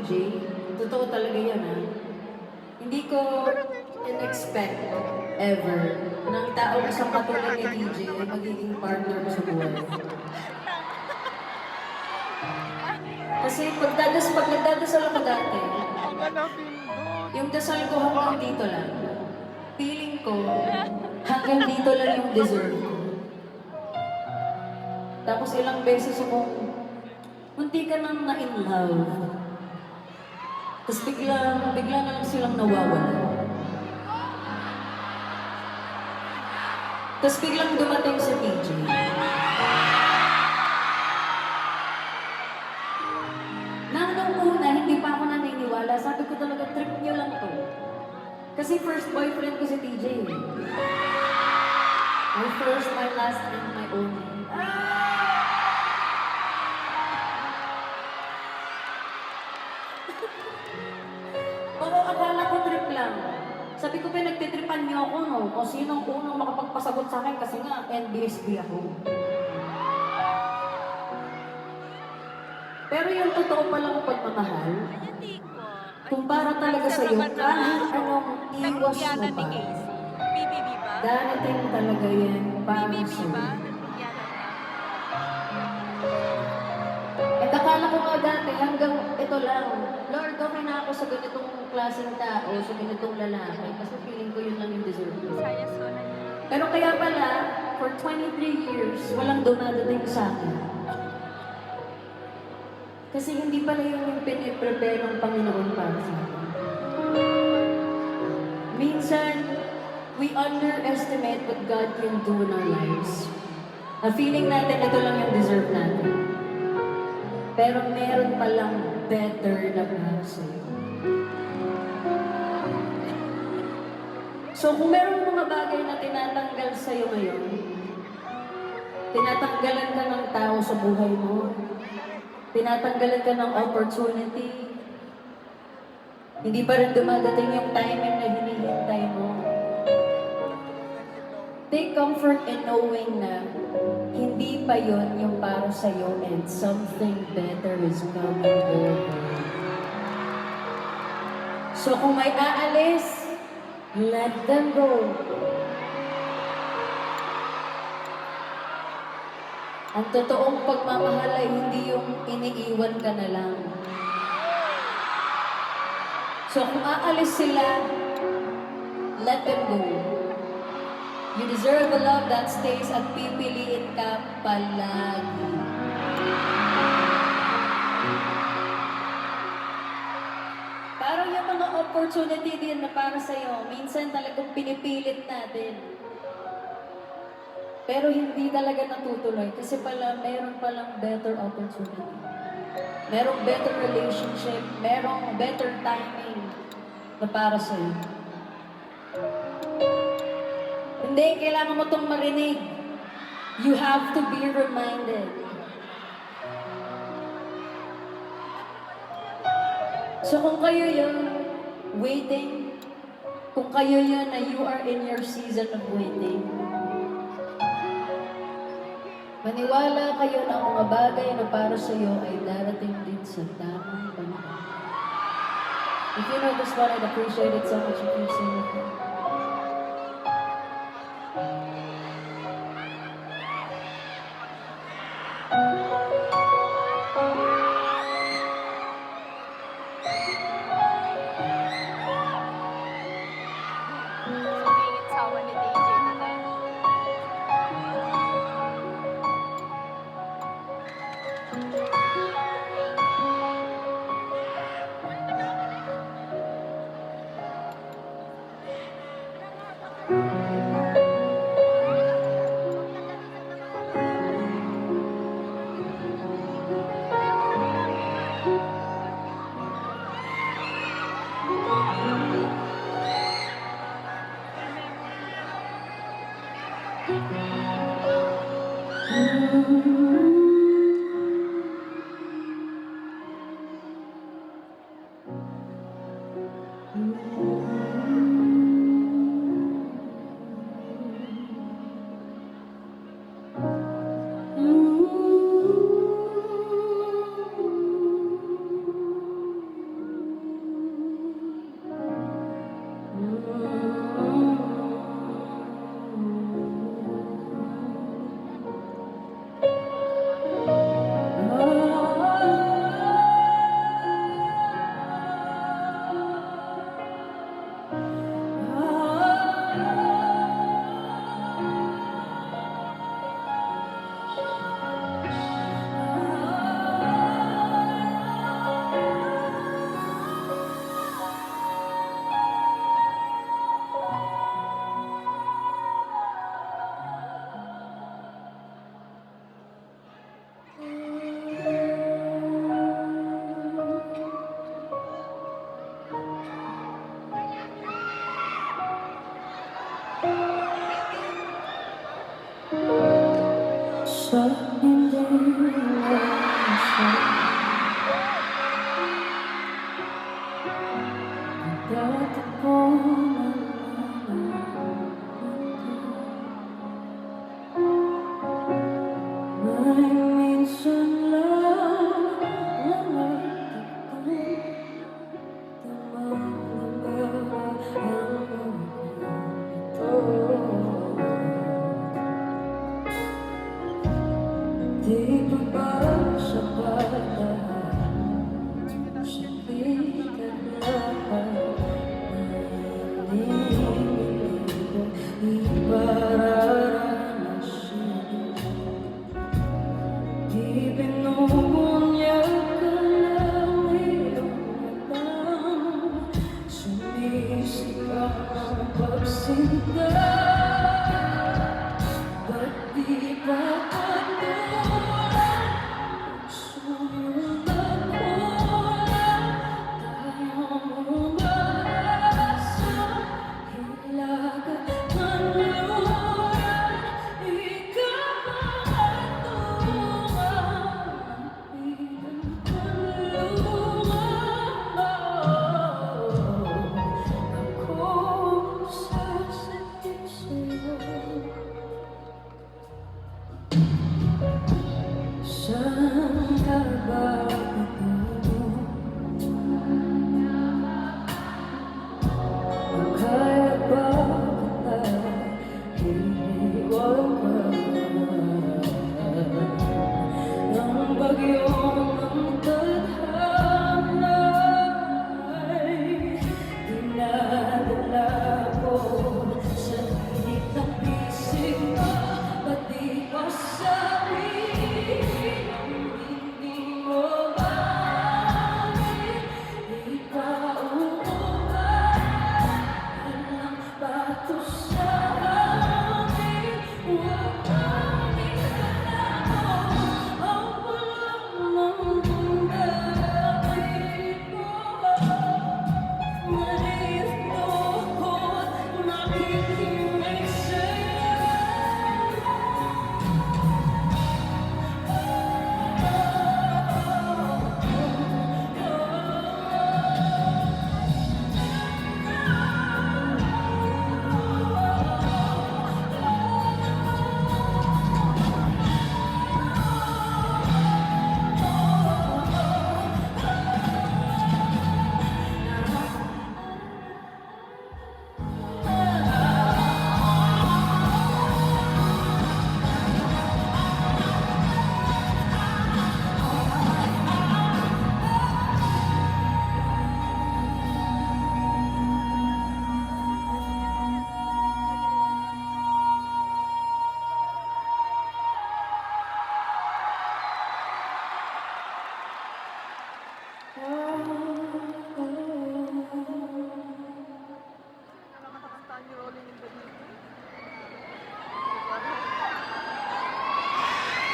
TJ. Totoo talaga yan, ha? Hindi ko in-expect ever na ang taong isang katulad ni TJ ay magiging partner ko sa buhay. Kasi pag nagdadasal ako dati, yung dasal ko hanggang dito lang. Feeling ko, hanggang dito lang yung deserve ko. Tapos ilang beses akong, munti ka nang na-in love. Tapos bigla na lang silang nawawala. Tapos biglang dumating si TJ. Nung una, hindi pa ako naniniwala. Sabi ko talaga, trip niyo lang to. Kasi first boyfriend ko si TJ. My first, my last, and my only. Oo, akala ko trip lang. Sabi ko, pinagtitripan niyo ako, no? Kung sino ang unang makapagpasagot sa akin kasi nga, NBSB ako. Pero yung totoo palang pagmamahal, kung para talaga sa'yo, kahit anong iwas mo pa, darating talaga yan para sa'yo. At akala ko nga dati, hanggang ito lang, Lord, okay na ako sa ganitong klaseng tao, sa ganitong lalaki, kasi feeling ko yun lang yung deserve ko. Pero kaya pala, for 23 years, walang dumadating sa akin. Kasi hindi pala yun yung piniprepare ng Panginoon para sa akin. Minsan, we underestimate what God can do in our lives. Na feeling natin, ito lang yung deserve natin. Pero meron palang better na para sa'yo. So kung meron mga bagay na tinatanggal sa'yo ngayon, tinatanggalan ka ng tao sa buhay mo, tinatanggalan ka ng opportunity, hindi pa rin dumadating yung timing na hinihintay mo. Take comfort in knowing na hindi pa yon yung para sa'yo and something better is coming over. So kung may aalis, let them go. Ang totoong pagmamahal ay hindi yung iniiwan ka na lang. So kung aalis sila, let them go. You deserve a love that stays at pipiliin ka palagi. Parang yung mga opportunity din na para sa'yo, minsan talagang pinipilit natin. Pero hindi talaga natutuloy kasi pala meron palang better opportunity. Merong better relationship, merong better timing na para sa'yo. Hindi, kailangan mo itong marinig. You have to be reminded. So kung kayo yung waiting, kung kayo yun na you are in your season of waiting, maniwala kayo na ang mga bagay na para sa iyo ay darating din sa tamang panahon. If you know this one, I'd appreciate it so much if you sing with me. Dati po may minsan lang di pa ba sapat sa pikat na ipararanasin? Di binubunyag ka ng iyong matang sumisigaw ang pagsinta. Ba't di ba patulan puso yung nakulang? Tayong umasa, hilaga kanluran. Ikaw ang tungan, bilang kanluran. Ako sasakit sa'yo. Saan ka ba patungo? Kaya ba kita iiwan ng bagyong ng tadhana ay dinadala ko sa init ng bisig mo? Ba't di pa sabihin ang hindi mo bakit ikaw walang bato sa akin? Huwag kang itanamo ang walang damdamin mo. Narito ako't nakikinig sa'yo.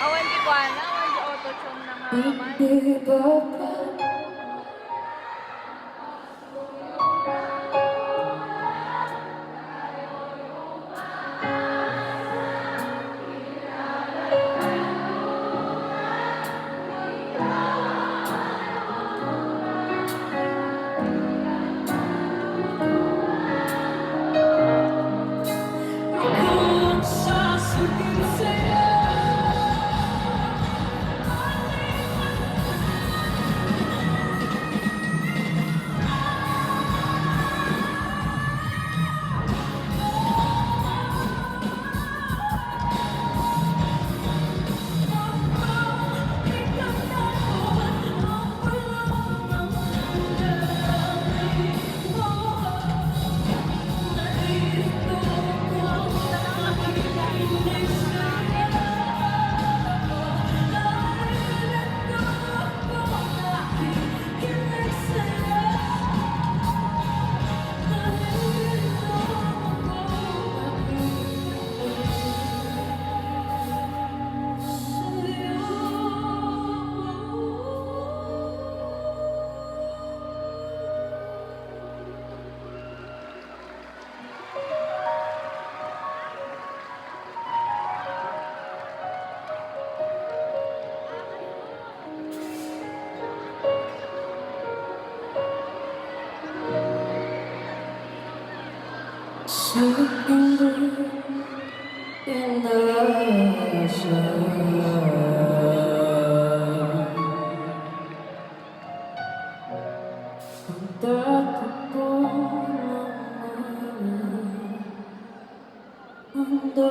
Awan di ko na, awan di auto-tune na nga naman. Di ba pa kung sasakit sa'yo? Something in the sun. Ang tatakbo ng mundo.